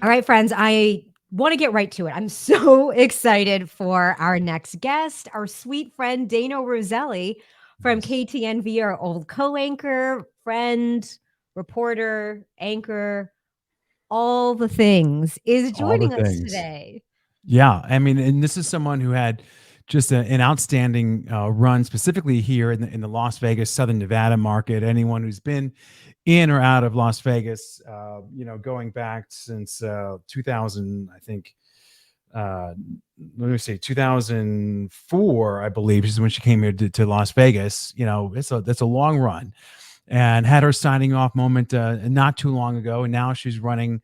right, friends, I want to get right to it. I'm so excited for our next guest, our sweet friend Dayna Roselli from Yes. KTNV, our old co-anchor, friend, reporter, anchor, all the things, is All the joining us things. today. Yeah. I mean, and this is someone who had just an outstanding run, specifically here in the Las Vegas, Southern Nevada market. Anyone who's been in or out of Las Vegas, going back since 2000, I think, uh, let me say 2004, I believe, is when she came here to Las Vegas. That's a long run, and had her signing off moment not too long ago, and now she's running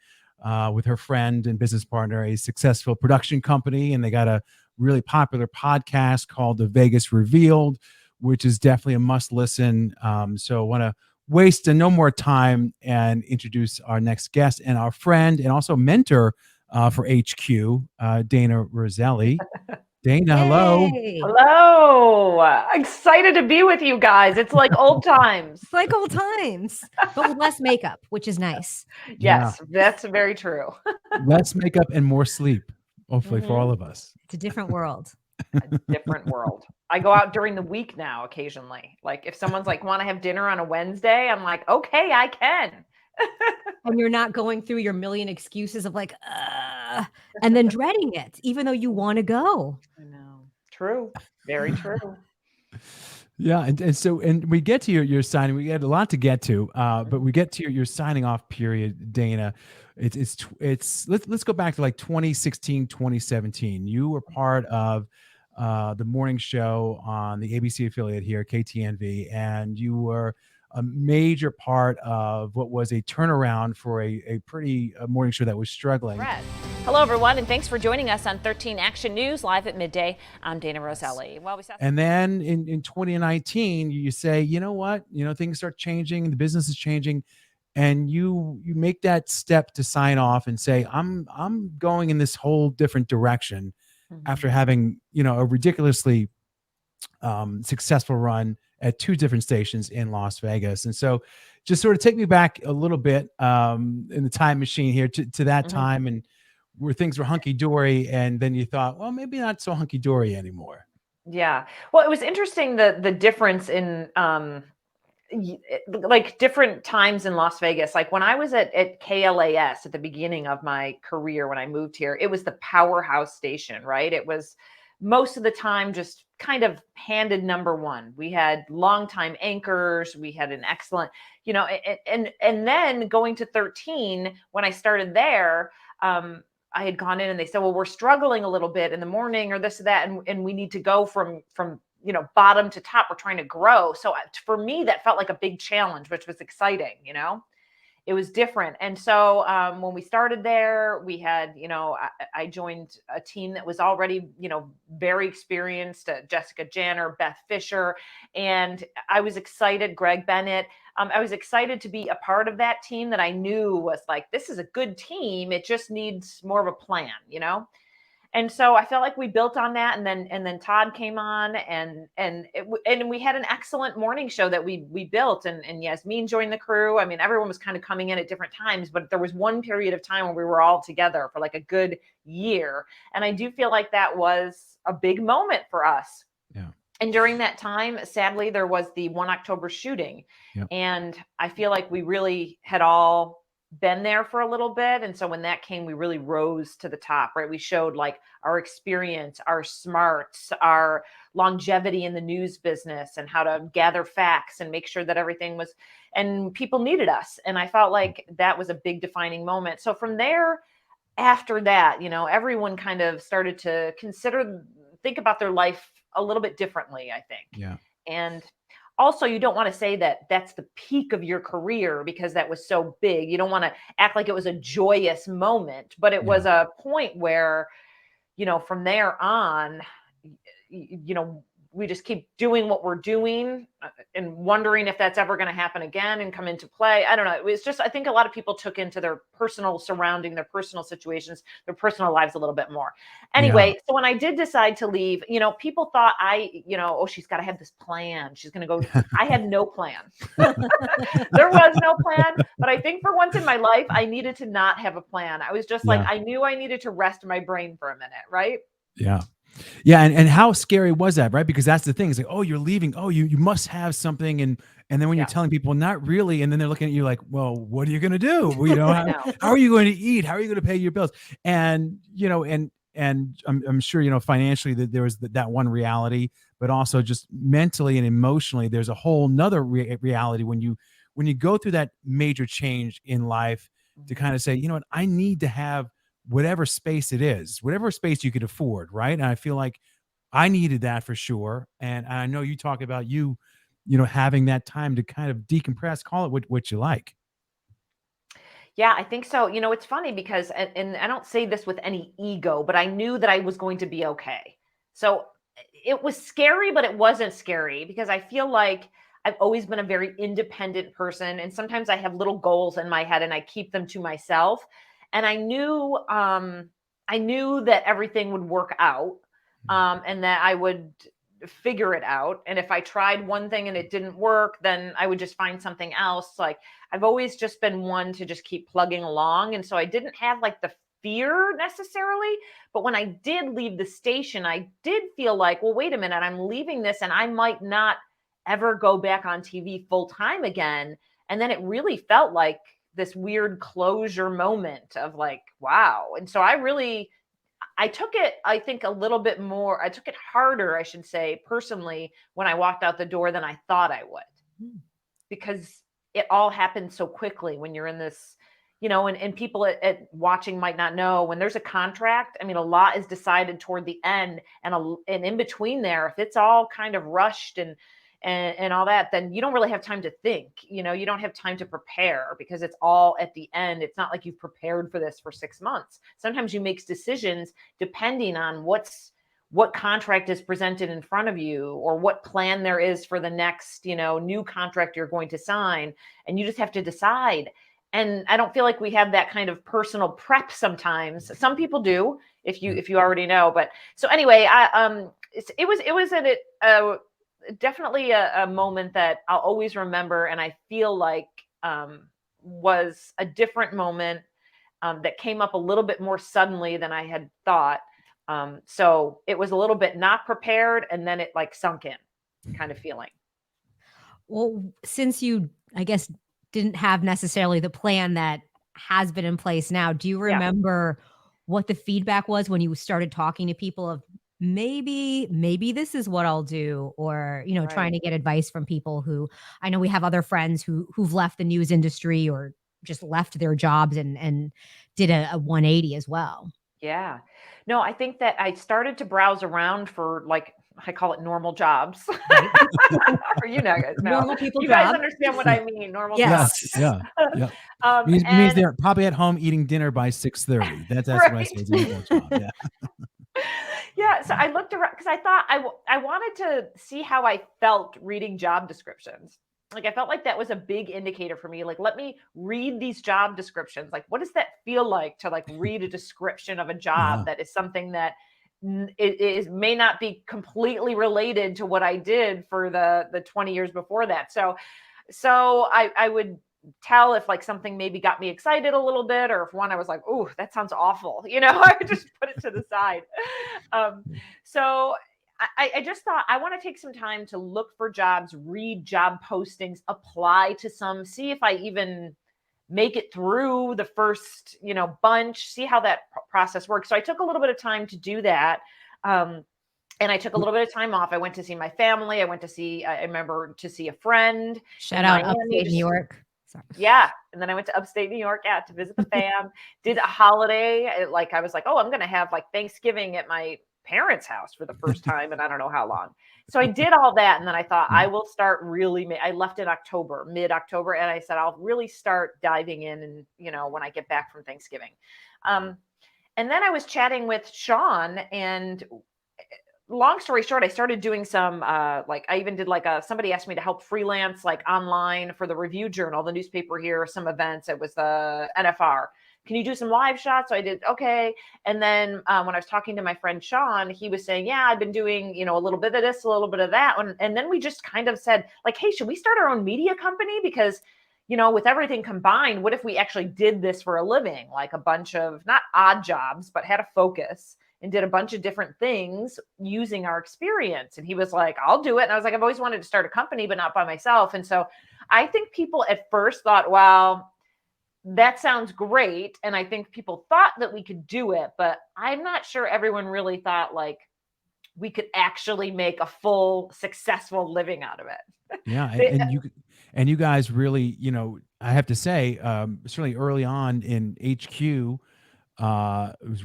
with her friend and business partner a successful production company, and they got a really popular podcast called The Vegas Revealed, which is definitely a must listen. So I want to waste no more time and introduce our next guest and our friend and also mentor for HQ, Dayna Roselli. Dayna, hello. Yay. Hello. Excited to be with you guys. It's like old times. It's like old times, but with less makeup, which is nice. Yeah, Yes, that's very true. less makeup and more sleep, hopefully for all hmm of us. It's a different world. A different world. I go out during the week now occasionally. Like if someone's like, want to have dinner on a Wednesday? I'm like, okay, I can. And you're not going through your million excuses of like, and then dreading it, even though you want to go. I know. True. Very true. Yeah, and we get to your signing. We had a lot to get to, but Mhm. we get to your signing off period, Dana. It's let's go back to like 2016, 2017. You were part of the morning show on the ABC affiliate here, KTNV, and you were a major part of what was a turnaround for a pretty morning show that was struggling. Hello, everyone, and thanks for joining us on 13 Action News live at midday. I'm Dayna Yes. Roselli. Well, And then in 2019, you say, you know what, things start changing, the business is changing, and you make that step to sign off and say, I'm going in this whole different direction after Mhm. having a ridiculously successful run at two different stations in Las Vegas. And so, just sort of take me back a little bit in the time machine here to that Mhm. time and where things were hunky dory, and then you thought, well, maybe not so hunky dory anymore. Yeah. Well, it was interesting the difference in like different times in Las Vegas. Like when I was at KLAS at the beginning of my career when I moved here, it was the powerhouse station, right? It was most of the time just kind of handed number one. We had longtime anchors, we had an excellent, and then going to 13 when I started there, I had gone in and they said, well, we're struggling a little bit in the morning or this or that, and we need to go from bottom to top. We're trying to grow. So for me, that felt like a big challenge, which was exciting. It was different. And so when we started there, we had, I joined a team that was already, very experienced, Jessica Janner, Beth Fisher, and I was excited, Greg Bennett. I was excited to be a part of that team that I knew was like, this is a good team. It just needs more of a plan. And so I felt like we built on that, and then Todd came on, and we had an excellent morning show that we built, and Yasmeen joined the crew. I mean, everyone was kind of coming in at different times, but there was one period of time when we were all together for like a good year, and I do feel like that was a big moment for us. Yeah. And during that time, sadly, there was the 1 October shooting. Yeah. And I feel like we really had all been there for a little bit. And so when that came, we really rose to the top, right? We showed like our experience, our smarts, our longevity in the news business, and how to gather facts and make sure that everything was, and people needed us. And I felt like that was a big defining moment. So from there, after that, everyone kind of started to think about their life a little bit differently, I think. Yeah. And also, you don't want to say that that's the peak of your career because that was so big. You don't want to act like it was a joyous moment, but it Yeah. was a point where, from there on, y- you know, we just keep doing what we're doing and wondering if that's ever going to happen again and come into play. I don't know. It was just, I think a lot of people took into their personal surrounding, their personal situations, their personal lives a little bit more. Anyway, so when I did decide to leave, people thought oh, she's got to have this plan. She's going to go. I had no plan. There was no plan. But I think for once in my life, I needed to not have a plan. I was just like, I knew I needed to rest my brain for a minute. Right. Yeah. Yeah. And how scary was that? Right. Because that's the thing. It's like, oh, you're leaving. Oh, you must have something. And then when you're telling people not really, and then they're looking at you like, well, what are you going to do? How are you going to eat? How are you going to pay your bills? And, and I'm sure, financially that there was that one reality, but also just mentally and emotionally, there's a whole nother reality when you go through that major change in life to kind of say, you know what, I need to have whatever space it is, whatever space you could afford. Right. And I feel like I needed that for sure. And I know you talk about having that time to kind of decompress, call it what you like. Yeah, I think so. It's funny because, and I don't say this with any ego, but I knew that I was going to be okay. So it was scary, but it wasn't scary because I feel like I've always been a very independent person. And sometimes I have little goals in my head and I keep them to myself. And I knew that everything would work out, and that I would figure it out. And if I tried one thing and it didn't work, then I would just find something else. Like I've always just been one to just keep plugging along. And so I didn't have like the fear necessarily. But when I did leave the station, I did feel like, well, wait a minute, I'm leaving this and I might not ever go back on TV full time again. And then it really felt like this weird closure moment of like, wow. And so I took it, I think a little bit more, I took it harder, I should say, personally, when I walked out the door than I thought I would, because it all happened so quickly when you're in this, and people at watching might not know when there's a contract. I mean, a lot is decided toward the end, and in between there, if it's all kind of rushed and all that, then you don't really have time to think. You don't have time to prepare because it's all at the end. It's not like you've prepared for this for 6 months. Sometimes you make decisions depending on what contract is presented in front of you or what plan there is for the next, new contract you're going to sign. And you just have to decide. And I don't feel like we have that kind of personal prep sometimes. Some people do, if you already know. But so anyway, it was definitely a moment that I'll always remember, and I feel like was a different moment that came up a little bit more suddenly than I had thought. So it was a little bit not prepared, and then it like sunk in kind of feeling. Well, since you, I guess, didn't have necessarily the plan that has been in place now, do you remember what the feedback was when you started talking to people of maybe this is what I'll do, or, trying to get advice from people who, I know we have other friends who've left the news industry or just left their jobs and did a 180 as well. Yeah. No, I think that I started to browse around for, like, I call it normal jobs. Right. Or, guys know. Normal people You guys job. understand what I mean, normal Yes. jobs. Yeah. It means they're probably at home eating dinner by 6:30. That's what I say. It's a normal job. Yeah. Yeah, so I looked around because I thought I wanted to see how I felt reading job descriptions. Like I felt like that was a big indicator for me. Like, let me read these job descriptions. Like, what does that feel like to like read a description of a job that is something that it may not be completely related to what I did for the 20 years before that. So I would tell if like something maybe got me excited a little bit, or if one I was like, oh, that sounds awful, I would just put it to the side. So I just thought I want to take some time to look for jobs, read job postings, apply to some, see if I even make it through the first, bunch, see how that process works. So I took a little bit of time to do that. And I took a little bit of time off. I went to see my family. I remember to see a friend. Shout out upstate New York. Sorry. Yeah. And then I went to upstate New York to visit the fam, did a holiday. I was like, oh, I'm going to have like Thanksgiving at my parents' house for the first time. And I don't know how long. So I did all that. And then I thought I will start I left in mid-October. And I said, I'll really start diving in and, when I get back from Thanksgiving. And then I was chatting with Sean, and long story short, I started doing some, like I even did like somebody asked me to help freelance like online for the Review Journal, the newspaper here, some events. It was the NFR. Can you do some live shots? So I did, okay. And then when I was talking to my friend Sean, he was saying, yeah, I've been doing, a little bit of this, a little bit of that. And then we just kind of said like, hey, should we start our own media company? Because, with everything combined, what if we actually did this for a living? Like a bunch of not odd jobs, but had a focus and did a bunch of different things using our experience. And he was like, I'll do it. And I was like, I've always wanted to start a company, but not by myself. And so I think people at first thought, well, that sounds great. And I think people thought that we could do it, but I'm not sure everyone really thought like we could actually make a full successful living out of it. Yeah, and you guys really, I have to say, certainly early on in HQ,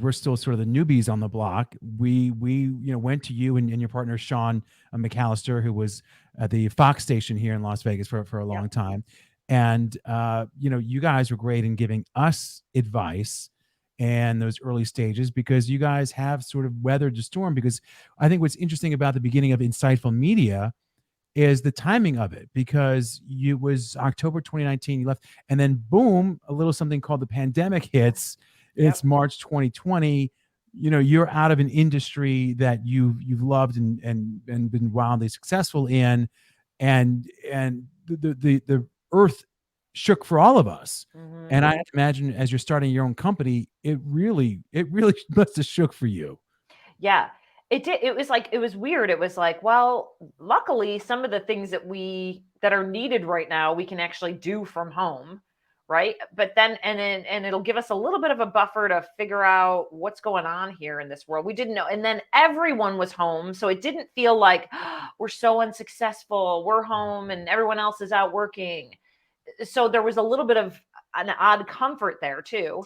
we're still sort of the newbies on the block. We went to you and your partner Sean McAllister, who was at the Fox station here in Las Vegas for a long time, and you guys were great in giving us advice and those early stages, because you guys have sort of weathered the storm. Because I think what's interesting about the beginning of Insightful Media is the timing of it, because it was October 2019 you left, and then boom, a little something called the pandemic hits. It's March 2020. You're out of an industry that you've loved and been wildly successful in, and the earth shook for all of us. Mm-hmm. And I have to imagine, as you're starting your own company, it really must have shook for you. Yeah. It did. It was weird. It was like, well, luckily some of the things that are needed right now, we can actually do from home. Right. But then, and it'll give us a little bit of a buffer to figure out what's going on here in this world. We didn't know. And then everyone was home. So it didn't feel like we're so unsuccessful. We're home and everyone else is out working. So there was a little bit of an odd comfort there too.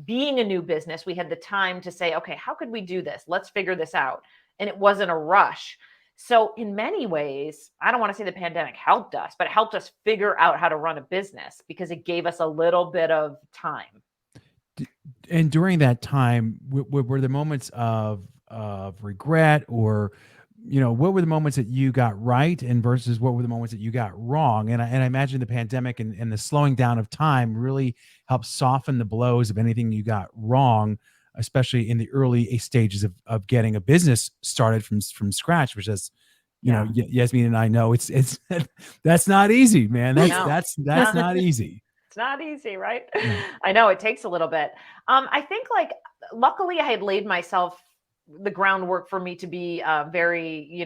Being a new business, we had the time to say, okay, how could we do this? Let's figure this out. And it wasn't a rush. So in many ways, I don't want to say the pandemic helped us, but it helped us figure out how to run a business because it gave us a little bit of time. And during that time, were there moments of regret, or what were the moments that you got right and versus what were the moments that you got wrong? And I imagine the pandemic and the slowing down of time really helped soften the blows of anything you got wrong, especially in the early stages of getting a business started from scratch, which is, Yasmeen and I know it's that's not easy, man. That's not easy. It's not easy, right? No. I know it takes a little bit. I think luckily I had laid myself the groundwork for me to be very,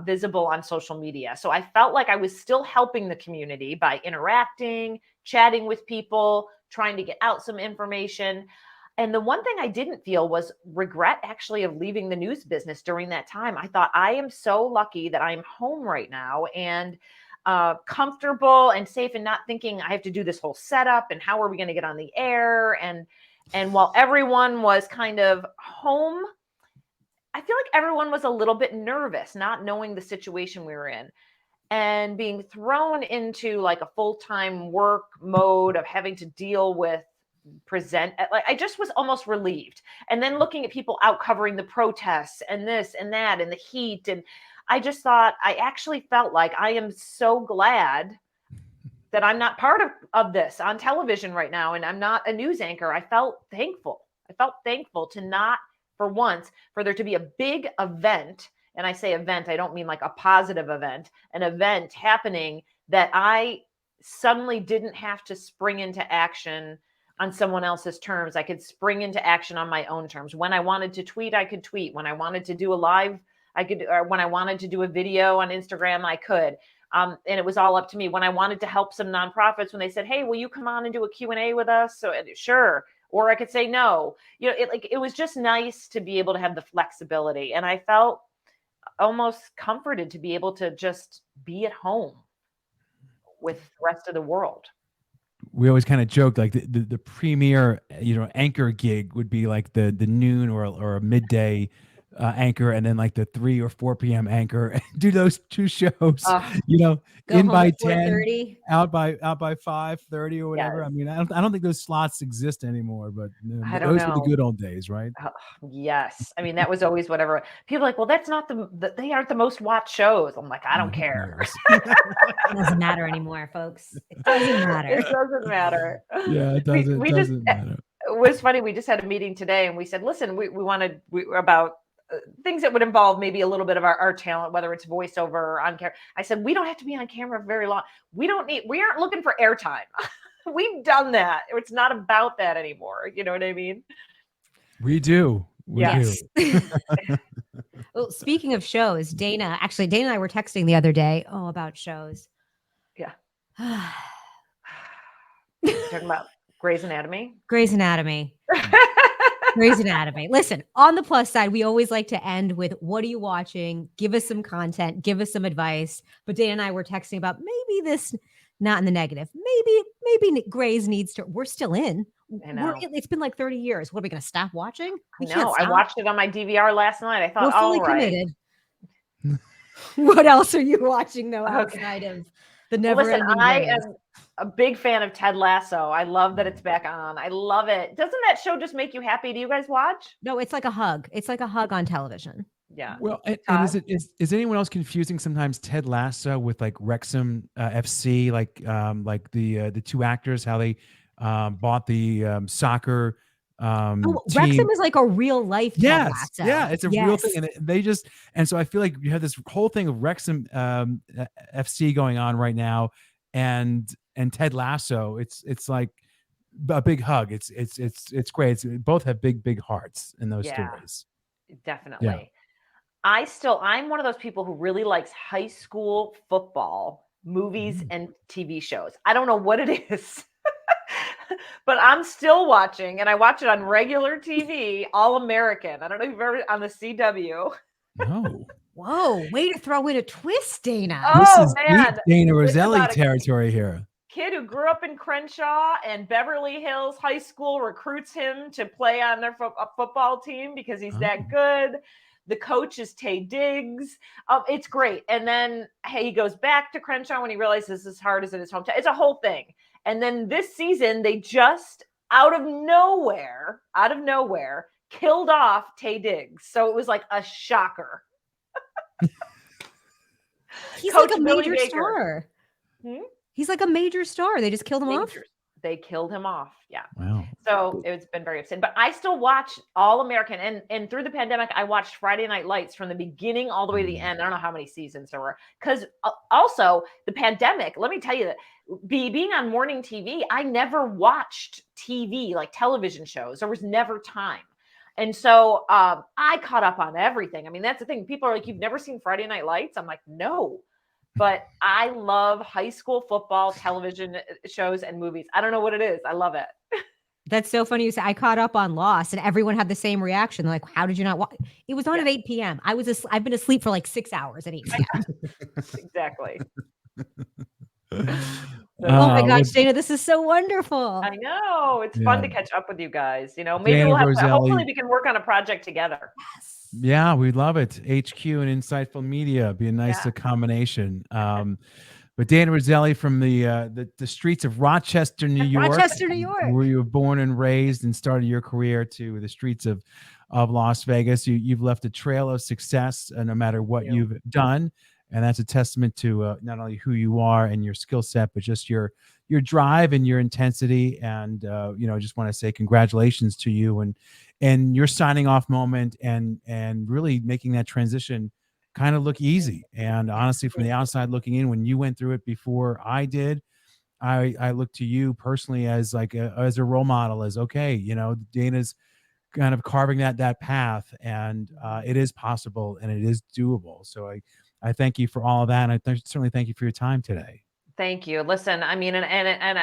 visible on social media. So I felt like I was still helping the community by interacting, chatting with people, trying to get out some information. And the one thing I didn't feel was regret actually of leaving the news business during that time. I thought I am so lucky that I'm home right now and comfortable and safe and not thinking I have to do this whole setup and how are we going to get on the air. And while everyone was kind of home, I feel like everyone was a little bit nervous, not knowing the situation we were in and being thrown into like a full-time work mode of having to deal with present. Like I just was almost relieved. And then looking at people out covering the protests and this and that and the heat. And I just thought, I actually felt like I am so glad that I'm not part of this on television right now. And I'm not a news anchor. I felt thankful. To not, for once, for there to be a big event, and I say event, I don't mean like a positive event, an event happening that I suddenly didn't have to spring into action on someone else's terms. I could spring into action on my own terms. When I wanted to tweet, I could tweet. When I wanted to do a live, I could, or when I wanted to do a video on Instagram, I could. And it was all up to me. When I wanted to help some nonprofits, when they said, hey, will you come on and do a Q&A with us? So sure. Or I could say no. It was just nice to be able to have the flexibility. And I felt almost comforted to be able to just be at home with the rest of the world. We always kind of joke like the premier, anchor gig would be like the noon or a midday anchor and then like the 3 or 4 p.m. anchor and do those 2 shows, Oh, Go in home by at 10, 4:30. out by 5:30 or whatever. I yes. mean, I don't think those slots exist anymore, but I don't those were the know. good old days, right? Oh, yes. I mean, that was always whatever. People are like, well, that's not they aren't the most watched shows. I'm like, I don't Who care. cares? It doesn't matter anymore, folks. It doesn't matter. It doesn't matter. Yeah, it We just, doesn't matter. it was funny. We just had a meeting today and we said, listen, we wanted about things that would involve maybe a little bit of our talent, whether it's voiceover or on camera. I said, we don't have to be on camera very long. We aren't looking for airtime. We've done that. It's not about that anymore. You know what I mean? We do. We do. Yes. Well, speaking of shows, Dayna and I were texting the other day, about shows. Yeah. Talking about Grey's Anatomy. Grey's Anatomy. Grey's Anatomy. Listen, on the plus side, we always like to end with, what are you watching? Give us some content, give us some advice. But Dayna and I were texting about maybe this, not in the negative. Maybe Grey's needs to, we're still in. I know. It's been like 30 years. What are we going to stop watching? We I can't know. I stop. watched it on my DVR last night. I thought, We're fully all right. committed. What else are you watching though, Okay. outside of the Well, never listen, ending? I am a big fan of Ted Lasso. I love that it's back on. I love it. Doesn't that show just make you happy? Do you guys watch? No, it's like a hug. It's like a hug on television. Yeah. Well, and Todd? is anyone else confusing sometimes Ted Lasso with like Wrexham FC, like the 2 actors, how they bought the soccer team? Wrexham is like a real life Ted Yes, Lasso. yeah, it's a real thing, and and so I feel like you have this whole thing of Wrexham FC going on right now, and Ted Lasso. It's like a big hug. It's great. Both have big hearts in those Yeah. stories. Definitely. I'm one of those people who really likes high school football movies and TV shows. I don't know what it is, but I'm still watching, and I watch it on regular TV, All American. I don't know if you've ever on the CW. No, Whoa, way to throw in a twist, Dayna. this Oh is man, deep Dayna It's Roselli about a territory here. kid who grew up in Crenshaw, and Beverly Hills High School recruits him to play on their football team because he's that good. The coach is Tay Diggs. It's great. And then he goes back to Crenshaw when he realizes this is hard as in his hometown. It's a whole thing. And then this season, they just out of nowhere, killed off Tay Diggs. So it was like a shocker. He's Coach like a Billy major Baker. star. Hmm? He's like a major star. They just killed him off. They killed him off. Yeah. Wow. So it's been very upsetting. But I still watch All American. And through the pandemic, I watched Friday Night Lights from the beginning all the way to the end. I don't know how many seasons there were. Because also the pandemic, let me tell you that being on morning TV, I never watched TV, like television shows. There was never time. And so I caught up on everything. I mean, that's the thing. People are like, you've never seen Friday Night Lights? I'm like, no. But I love high school football, television shows, and movies. I don't know what it is. I love it. That's so funny you say. I caught up on Lost, and everyone had the same reaction. They're like, how did you not watch? It was on at 8 p.m. I've been asleep for like 6 hours at 8 p.m. Exactly. Oh my gosh, Dayna, this is so wonderful. I know. It's fun to catch up with you guys. You know, maybe Dayna we'll have Roselli. hopefully we can work on a project together. Yes. Yeah, we love it. HQ and Insightful Media be a nice combination. But Dayna Roselli from the streets of Rochester, New York, where you were born and raised and started your career, to the streets of Las Vegas. You've left a trail of success, no matter what you've done, and that's a testament to not only who you are and your skill set, but just your drive and your intensity. And I just want to say congratulations to you and your signing off moment and really making that transition kind of look easy. And honestly, from the outside looking in, when you went through it before I did, I look to you personally as like as a role model, as okay, Dayna's kind of carving that path, and it is possible and it is doable. So I thank you for all of that, and I certainly thank you for your time today. Thank you. Listen, I mean, and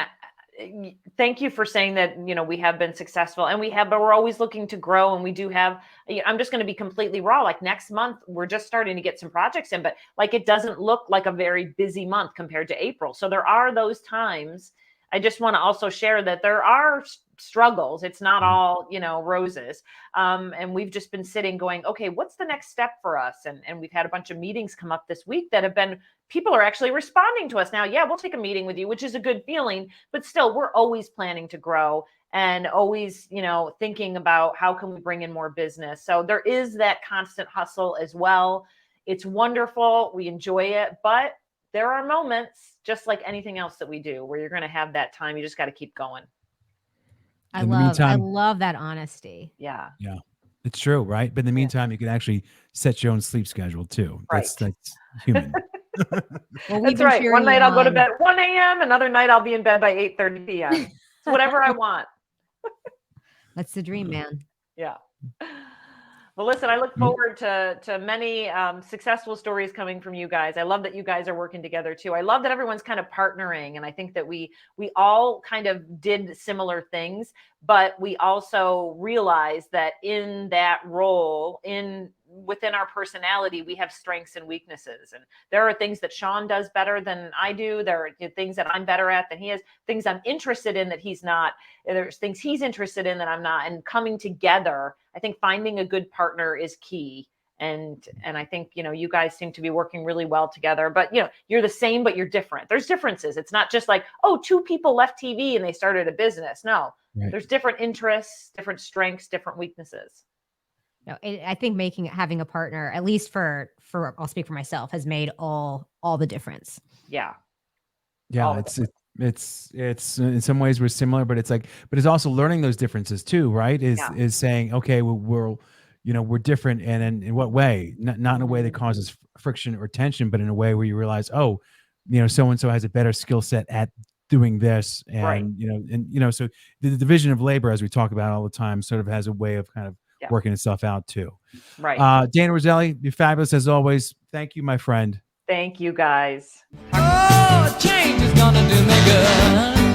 thank you for saying that, we have been successful, and but we're always looking to grow, and we do have, I'm just going to be completely raw. Like next month, we're just starting to get some projects in, but like, it doesn't look like a very busy month compared to April. So there are those times I just want to also share that there are struggles. It's not all, roses. And we've just been sitting going, okay, what's the next step for us? And we've had a bunch of meetings come up this week that have been, people are actually responding to us now. Yeah, we'll take a meeting with you, which is a good feeling, but still we're always planning to grow and always, thinking about how can we bring in more business. So there is that constant hustle as well. It's wonderful. We enjoy it, but there are moments, just like anything else that we do, where you're going to have that time. You just got to keep going. I love that honesty. Yeah. Yeah. It's true, right? But in the meantime, you can actually set your own sleep schedule too. That's human. Well, that's right. One night I'll go to bed at 1 a.m. Another night I'll be in bed by 8:30 p.m. It's whatever I want. That's the dream, man. Yeah. Well, listen, I look forward to many successful stories coming from you guys. I love that you guys are working together too. I love that everyone's kind of partnering. And I think that we all kind of did similar things, but we also realized that in that role, within our personality, we have strengths and weaknesses. And there are things that Sean does better than I do. There are things that I'm better at than he is, things I'm interested in that he's not. There's things he's interested in that I'm not. And coming together, I think finding a good partner is key. And I think, you guys seem to be working really well together, but you're the same, but you're different. There's differences. It's not just like, oh, two people left TV and they started a business. No, There's different interests, different strengths, different weaknesses. No, I think having a partner, at least for I'll speak for myself, has made all the difference. Yeah. Yeah. It's in some ways we're similar, but it's also learning those differences too, right? Is saying, okay, we're different. And in what way? Not in a way that causes friction or tension, but in a way where you realize, oh, so-and-so has a better skill set at doing this. And, so the division of labor, as we talk about all the time, sort of has a way of kind of working itself out too. Right. Dayna Roselli, you're fabulous as always. Thank you, my friend. Thank you guys. Oh, change is gonna do me good.